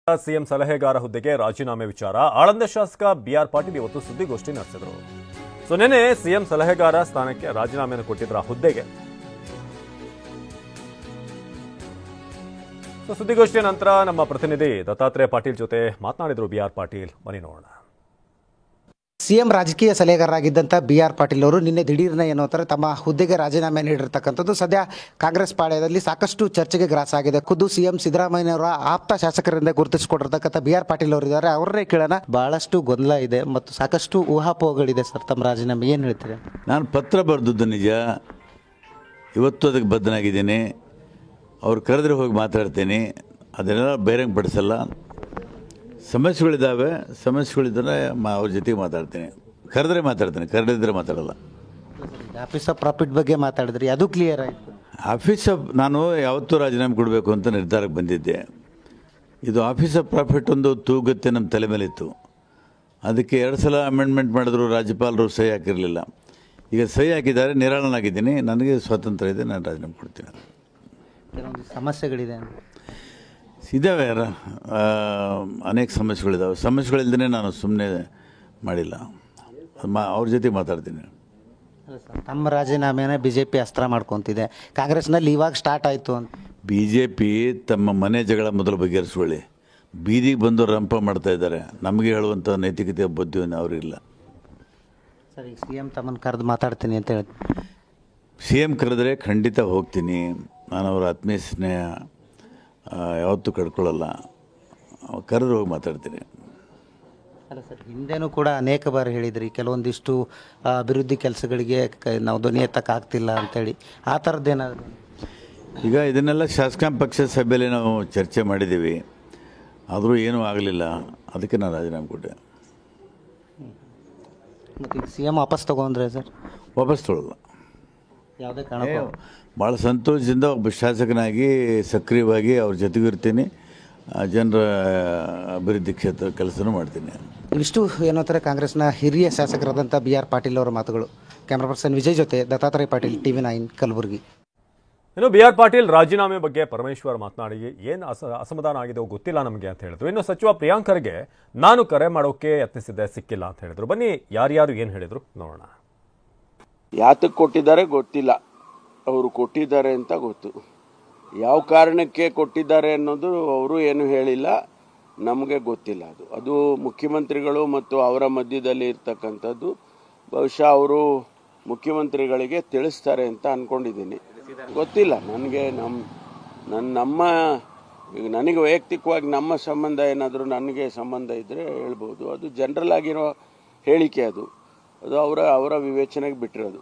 CM ಸಲಹೆಗಾರ ಹುದ್ದೆಗೆ ರಾಜೀನಾಮೆ ವಿಚಾರ ಆಳಂದ ಶಾಸಕ ಬಿಆರ್ ಪಾಟೀಲ್ ಇವತ್ತು ಸುದ್ದಿಗೋಷ್ಠಿ ನಡೆಸಿದರು. ನಿನ್ನೆ ಸಿಎಂ ಸಲಹೆಗಾರ ಸ್ಥಾನಕ್ಕೆ ರಾಜೀನಾಮೆಯನ್ನು ಕೊಟ್ಟಿದ್ರು ಆ ಹುದ್ದೆಗೆ. ಸುದ್ದಿಗೋಷ್ಠಿಯ ನಂತರ ನಮ್ಮ ಪ್ರತಿನಿಧಿ ದತ್ತಾತ್ರೇಯ ಪಾಟೀಲ್ ಜೊತೆ ಮಾತನಾಡಿದರು ಬಿಆರ್ ಪಾಟೀಲ್. ಬನ್ನಿ ನೋಡೋಣ. ಸಿಎಂ ರಾಜಕೀಯ ಸಲಹೆಗಾರರಾಗಿದ್ದಂಥ ಬಿಆರ್ ಪಾಟೀಲ್ ಅವರು ನಿನ್ನೆ ದಿಢೀರ್ನ ಏನೋ ಅಂತಾರೆ ತಮ್ಮ ಹುದ್ದೆಗೆ ರಾಜೀನಾಮೆ ನೀಡಿರ್ತಕ್ಕಂಥದ್ದು ಸದ್ಯ ಕಾಂಗ್ರೆಸ್ ಪಾಳ್ಯದಲ್ಲಿ ಸಾಕಷ್ಟು ಚರ್ಚೆಗೆ ಗ್ರಾಸ ಆಗಿದೆ. ಖುದ್ದು ಸಿಎಂ ಸಿದ್ದರಾಮಯ್ಯನವರ ಆಪ್ತ ಶಾಸಕರಿಂದ ಗುರುತಿಸಿಕೊಂಡಿರ್ತಕ್ಕಂಥ ಬಿಆರ್ ಪಾಟೀಲ್ ಅವರಿದ್ದಾರೆ. ಅವರನ್ನೇ ಕೇಳೋಣ. ಬಹಳಷ್ಟು ಗೊಂದಲ ಇದೆ ಮತ್ತು ಸಾಕಷ್ಟು ಊಹಾಪೋಹಗಳಿದೆ ಸರ್. ತಮ್ಮ ರಾಜೀನಾಮೆ ಏನು ಹೇಳ್ತೀರಿ? ನಾನು ಪತ್ರ ಬರೆದದ್ದು ನಿಜ, ಇವತ್ತು ಅದಕ್ಕೆ ಬದ್ಧನಾಗಿದ್ದೀನಿ. ಅವ್ರು ಕರೆದ್ರೆ ಹೋಗಿ ಮಾತಾಡ್ತೀನಿ, ಅದನ್ನೆಲ್ಲ ಬಹಿರಂಗ ಪಡಿಸಲ್ಲ. ಸಮಸ್ಯೆಗಳಿದ್ದರೆ ಅವ್ರ ಜೊತೆಗೆ ಮಾತಾಡ್ತೀನಿ. ಕರೆದ್ರೆ ಮಾತಾಡ್ತೀನಿ, ಕರೆದಿದ್ರೆ ಮಾತಾಡಲ್ಲ. ಆಫೀಸ್ ಆಫ್ ಪ್ರಾಫಿಟ್ ಬಗ್ಗೆ ಮಾತಾಡಿದ್ರಿ, ಅದು ಕ್ಲಿಯರ್ ಆಯಿತು. ನಾನು ಯಾವತ್ತೂ ರಾಜೀನಾಮೆ ಕೊಡಬೇಕು ಅಂತ ನಿರ್ಧಾರಕ್ಕೆ ಬಂದಿದ್ದೆ. ಇದು ಆಫೀಸ್ ಆಫ್ ಪ್ರಾಫಿಟ್ ಒಂದು ತೂಗತ್ತೆ ನಮ್ಮ ತಲೆ ಮೇಲಿತ್ತು. ಅದಕ್ಕೆ 2 ಸಲ ಅಮೆಂಡ್ಮೆಂಟ್ ಮಾಡಿದ್ರು, ರಾಜ್ಯಪಾಲರು ಸಹಿ ಹಾಕಿರಲಿಲ್ಲ. ಈಗ ಸಹಿ ಹಾಕಿದ್ದಾರೆ, ನಿರಾಳನಾಗಿದ್ದೀನಿ. ನನಗೆ ಸ್ವಾತಂತ್ರ್ಯ ಇದೆ, ನಾನು ರಾಜೀನಾಮೆ ಕೊಡ್ತೀನಿ. ಕೆಲವೊಂದು ಸಮಸ್ಯೆಗಳಿದೆ, ಇದ್ದಾವೆ, ಅನೇಕ ಸಮಸ್ಯೆಗಳಿದ್ದಾವೆ. ಸಮಸ್ಯೆಗಳಿಲ್ಲದೇ ನಾನು ಸುಮ್ಮನೆ ಮಾಡಿಲ್ಲ, ಅವ್ರ ಜೊತೆ ಮಾತಾಡ್ತೀನಿ. ತಮ್ಮ ರಾಜೀನಾಮೆನ BJP ಅಸ್ತ್ರ ಮಾಡ್ಕೊತಿದೆ. ಕಾಂಗ್ರೆಸ್ನಲ್ಲಿ ಇವಾಗ ಸ್ಟಾರ್ಟ್ ಆಯಿತು ಅಂತ. BJP ತಮ್ಮ ಮನೆ ಜಗಳ ಮೊದಲು ಬಗೆಹರಿಸ್ಕೊಳ್ಳಿ. ಬೀದಿಗೆ ಬಂದು ರಂಪ ಮಾಡ್ತಾ ಇದ್ದಾರೆ. ನಮಗೆ ಹೇಳುವಂಥ ನೈತಿಕತೆ ಬುದ್ಧಿ ಅವ್ರಿಗಿಲ್ಲ. ಸರ್, ಈಗ CM ತಮ್ಮನ್ನು ಕರೆದು ಮಾತಾಡ್ತೀನಿ ಅಂತ ಹೇಳಿ. CM ಕರೆದ್ರೆ ಖಂಡಿತ ಹೋಗ್ತೀನಿ. ನಾನು ಅವರ ಆತ್ಮೀಯ ಸ್ನೇಹ ಯಾವತ್ತೂ ಕಳ್ಕೊಳ್ಳಲ್ಲ. ಕರೆದು ಹೋಗಿ ಮಾತಾಡ್ತೀನಿ. ಅಲ್ಲ ಸರ್, ಹಿಂದೆನೂ ಕೂಡ ಅನೇಕ ಬಾರಿ ಹೇಳಿದ್ರಿ ಕೆಲವೊಂದಿಷ್ಟು ಅಭಿವೃದ್ಧಿ ಕೆಲಸಗಳಿಗೆ ನಾವು ಧ್ವನಿ ಎತ್ತಕ್ಕಾಗ್ತಿಲ್ಲ ಅಂತೇಳಿ. ಆ ಥರದ್ದೇನಾದರೂ ಈಗ ಇದನ್ನೆಲ್ಲ ಶಾಸಕಾಂಗ ಪಕ್ಷದ ಸಭೆಯಲ್ಲಿ ನಾವು ಚರ್ಚೆ ಮಾಡಿದ್ದೀವಿ. ಆದರೂ ಏನೂ ಆಗಲಿಲ್ಲ. ಅದಕ್ಕೆ ನಾನು ರಾಜೀನಾಮೆ ಕೊಟ್ಟೆ. ಮತ್ತು ಈಗ CM ವಾಪಸ್ ತೊಗೊಂಡ್ರೆ ಸರ್? ವಾಪಸ್ ತೊಗೊಳ್ಳಲ್ಲ. ಯಾವುದೇ ಕಾರಣ ಭಾಳ ಸಂತೋಷದಿಂದ ಒಬ್ಬ ಶಾಸಕನಾಗಿ ಸಕ್ರಿಯವಾಗಿ ಅವ್ರ ಜೊತೆಗೂ ಇರ್ತೀನಿ. ಜನರ ಅಭಿವೃದ್ಧಿ ಕ್ಷೇತ್ರ ಕೆಲಸನೂ ಮಾಡ್ತೀನಿ. ಇಷ್ಟು ಏನಂತಾರೆ ಕಾಂಗ್ರೆಸ್ನ ಹಿರಿಯ ಶಾಸಕರಾದಂಥ ಬಿಆರ್ ಪಾಟೀಲ್ ಅವರ ಮಾತುಗಳು. ಕ್ಯಾಮ್ರಾ ಪರ್ಸನ್ ವಿಜಯ್ ಜೊತೆ ದತ್ತಾತ್ರೇಯ ಪಾಟೀಲ್, TV9 ಕಲಬುರಗಿ. ಇನ್ನು ಬಿಆರ್ ಪಾಟೀಲ್ ರಾಜೀನಾಮೆ ಬಗ್ಗೆ ಪರಮೇಶ್ವರ್ ಮಾತನಾಡಿ ಏನು ಅಸಮಾಧಾನ ಆಗಿದೆ ಗೊತ್ತಿಲ್ಲ ನಮಗೆ ಅಂತ ಹೇಳಿದ್ರು. ಇನ್ನು ಸಚಿವ ಪ್ರಿಯಾಂಕ್ ಖರ್ಗೆ ನಾನು ಕರೆ ಮಾಡೋಕೆ ಯತ್ನಿಸಿದ್ದೆ, ಸಿಕ್ಕಿಲ್ಲ ಅಂತ ಹೇಳಿದ್ರು. ಬನ್ನಿ ಯಾರ್ಯಾರು ಏನು ಹೇಳಿದ್ರು ನೋಡೋಣ. ಯಾತಕ್ಕೆ ಕೊಟ್ಟಿದ್ದಾರೆ ಗೊತ್ತಿಲ್ಲ, ಅವರು ಕೊಟ್ಟಿದ್ದಾರೆ ಅಂತ ಗೊತ್ತು. ಯಾವ ಕಾರಣಕ್ಕೆ ಕೊಟ್ಟಿದ್ದಾರೆ ಅನ್ನೋದು ಅವರು ಏನು ಹೇಳಿಲ್ಲ, ನಮಗೆ ಗೊತ್ತಿಲ್ಲ. ಅದು ಮುಖ್ಯಮಂತ್ರಿಗಳು ಮತ್ತು ಅವರ ಮಧ್ಯದಲ್ಲಿ ಇರ್ತಕ್ಕಂಥದ್ದು. ಬಹುಶಃ ಅವರು ಮುಖ್ಯಮಂತ್ರಿಗಳಿಗೆ ತಿಳಿಸ್ತಾರೆ ಅಂತ ಅಂದ್ಕೊಂಡಿದ್ದೀನಿ. ಗೊತ್ತಿಲ್ಲ ನನಗೆ. ನನಗೆ ವೈಯಕ್ತಿಕವಾಗಿ ನಮ್ಮ ಸಂಬಂಧ ಏನಾದರೂ ನನಗೆ ಸಂಬಂಧ ಇದ್ದರೆ ಹೇಳ್ಬೋದು. ಅದು ಜನರಲ್ ಆಗಿರೋ ಹೇಳಿಕೆ. ಅದು ಅವರ ವಿವೇಚನೆಗೆ ಬಿಟ್ಟಿರೋದು.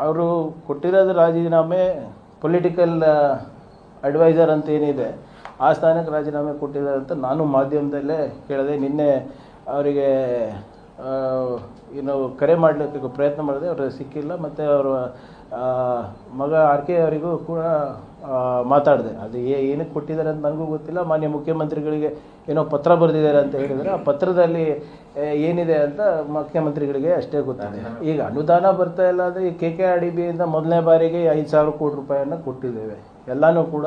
ಅವರು ಕೊಟ್ಟಿರೋದು ರಾಜೀನಾಮೆ ಪೊಲಿಟಿಕಲ್ ಅಡ್ವೈಸರ್ ಅಂತ ಏನಿದೆ ಆ ಸ್ಥಾನಕ್ಕೆ ರಾಜೀನಾಮೆ ಕೊಟ್ಟಿದ್ದಾರೆ ಅಂತ ನಾನು ಮಾಧ್ಯಮದಲ್ಲೇ ಕೇಳಿದೆ. ನಿನ್ನೆ ಅವರಿಗೆ ಕರೆ ಮಾಡಲಿಕ್ಕೆ ಪ್ರಯತ್ನ ಮಾಡಿದೆ, ಅವ್ರಿಗೆ ಸಿಕ್ಕಿಲ್ಲ. ಮತ್ತು ಅವರ ಮಗ RK ಅವರಿಗೂ ಕೂಡ ಮಾತಾಡಿದೆ. ಅದು ಏನಕ್ಕೆ ಕೊಟ್ಟಿದ್ದಾರೆ ಅಂತ ನನಗೂ ಗೊತ್ತಿಲ್ಲ. ಮಾನ್ಯ ಮುಖ್ಯಮಂತ್ರಿಗಳಿಗೆ ಏನೋ ಪತ್ರ ಬರೆದಿದ್ದಾರೆ ಅಂತ ಹೇಳಿದರೆ ಆ ಪತ್ರದಲ್ಲಿ ಏನಿದೆ ಅಂತ ಮುಖ್ಯಮಂತ್ರಿಗಳಿಗೆ ಅಷ್ಟೇ ಗೊತ್ತಿದೆ. ಈಗ ಅನುದಾನ ಬರ್ತಾ ಇಲ್ಲ ಅಂದರೆ ಈ KKRDBಯಿಂದ ಮೊದಲನೇ ಬಾರಿಗೆ 5,000 ಕೋಟಿ ರೂಪಾಯಿಯನ್ನು ಕೊಟ್ಟಿದ್ದೇವೆ. ಎಲ್ಲನೂ ಕೂಡ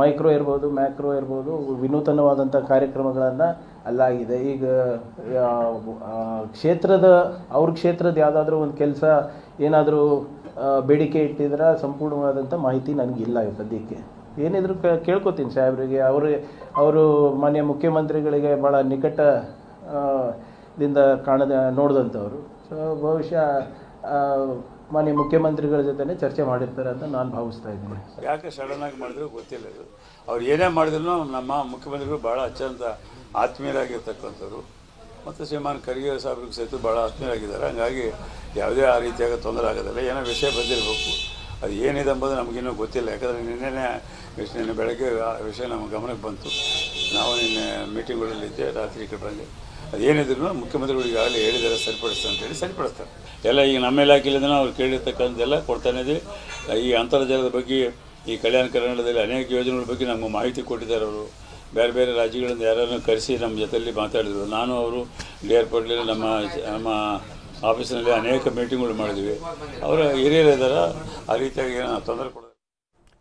ಮೈಕ್ರೋ ಇರ್ಬೋದು, ಮ್ಯಾಕ್ರೋ ಇರ್ಬೋದು, ವಿನೂತನವಾದಂಥ ಕಾರ್ಯಕ್ರಮಗಳನ್ನು ಅಲ್ಲಾಗಿದೆ. ಈಗ ಅವ್ರ ಕ್ಷೇತ್ರದ ಯಾವುದಾದ್ರೂ ಒಂದು ಕೆಲಸ ಏನಾದರೂ ಬೇಡಿಕೆ ಇಟ್ಟಿದ್ರೆ ಸಂಪೂರ್ಣವಾದಂಥ ಮಾಹಿತಿ ನನಗಿಲ್ಲ ಸದ್ಯಕ್ಕೆ. ಏನಿದ್ರು ಕೇಳ್ಕೊತೀನಿ ಸಾಹೇಬ್ರಿಗೆ. ಅವರು ಮಾನ್ಯ ಮುಖ್ಯಮಂತ್ರಿಗಳಿಗೆ ಭಾಳ ನಿಕಟದಿಂದ ನೋಡಿದಂಥವ್ರು. ಸೊ ಬಹುಶಃ ಮಾನ್ಯ ಮುಖ್ಯಮಂತ್ರಿಗಳ ಜೊತೆ ಚರ್ಚೆ ಮಾಡಿರ್ತಾರೆ ಅಂತ ನಾನು ಭಾವಿಸ್ತಾ ಇದ್ದೀನಿ. ಯಾಕೆ ಸಡನ್ನಾಗಿ ಮಾಡಿದ್ರು ಗೊತ್ತಿಲ್ಲ. ಇದು ಅವ್ರು ಏನೇ ಮಾಡಿದ್ರು ನಮ್ಮ ಮುಖ್ಯಮಂತ್ರಿಗಳು ಭಾಳ ಅತ್ಯಂತ ಆತ್ಮೀಯರಾಗಿರ್ತಕ್ಕಂಥವ್ರು. ಮತ್ತು ಶ್ರೀಮಾನ್ ಖರ್ಗೆ ಸಾಹೇಬ್ರಿಗೆ ಸಹಿತ ಭಾಳ ಆತ್ಮೀಯರಾಗಿದ್ದಾರೆ. ಹಂಗಾಗಿ ಯಾವುದೇ ಆ ರೀತಿಯಾಗಿ ತೊಂದರೆ ಆಗೋದಿಲ್ಲ. ಏನೋ ವಿಷಯ ಬಂದಿರಬೇಕು, ಅದು ಏನಿದೆ ಎಂಬುದು ನಮಗಿನ್ನೂ ಗೊತ್ತಿಲ್ಲ. ಯಾಕಂದರೆ ನಿನ್ನೆ ಬೆಳಗ್ಗೆ ಆ ವಿಷಯ ನಮ್ಮ ಗಮನಕ್ಕೆ ಬಂತು. ನಾವು ನಿನ್ನೆ ಮೀಟಿಂಗ್ಗಳಲ್ಲಿದ್ದೆ, ರಾತ್ರಿ ಕಡೆ ಅದೇನಿದ್ರು ಮುಖ್ಯಮಂತ್ರಿಗಳಿಗೆ ಆಗಲೇ ಹೇಳಿದ್ದಾರೆ ಸರಿಪಡಿಸ್ತಾರೆ ಅಂತೇಳಿ ಸರಿಪಡಿಸ್ತಾರೆ. ಎಲ್ಲ ಈಗ ನಮ್ಮ ಇಲಾಖೆಯಿಂದ ಅವ್ರು ಕೇಳಿರ್ತಕ್ಕಂಥದ್ದೆಲ್ಲ ಕೊಡ್ತಾನೆ ಇದೆ. ಈ ಅಂತರ್ಜಾಲದ ಬಗ್ಗೆ, ಈ ಕಲ್ಯಾಣ ಕರ್ನಾಟಕದಲ್ಲಿ ಅನೇಕ ಯೋಜನೆಗಳ ಬಗ್ಗೆ ನಮಗೆ ಮಾಹಿತಿ ಕೊಟ್ಟಿದ್ದಾರೆ. ಅವರು ಬೇರೆ ಬೇರೆ ರಾಜ್ಯಗಳಿಂದ ಯಾರನ್ನು ಕರೆಸಿ ನಮ್ಮ ಜೊತೆಯಲ್ಲಿ ಮಾತಾಡಿದರು. ನಾನು ಅವರು ಏರ್ಪೋರ್ಟ್ನಲ್ಲಿ ನಮ್ಮ ಆಫೀಸಿನಲ್ಲಿ ಅನೇಕ ಮೀಟಿಂಗ್ಗಳು ಮಾಡಿದ್ವಿ. ಅವರ ಹಿರಿಯರಿದ್ದಾರೆ. ಆ ರೀತಿಯಾಗಿ ತೊಂದರೆ ಕೊಡ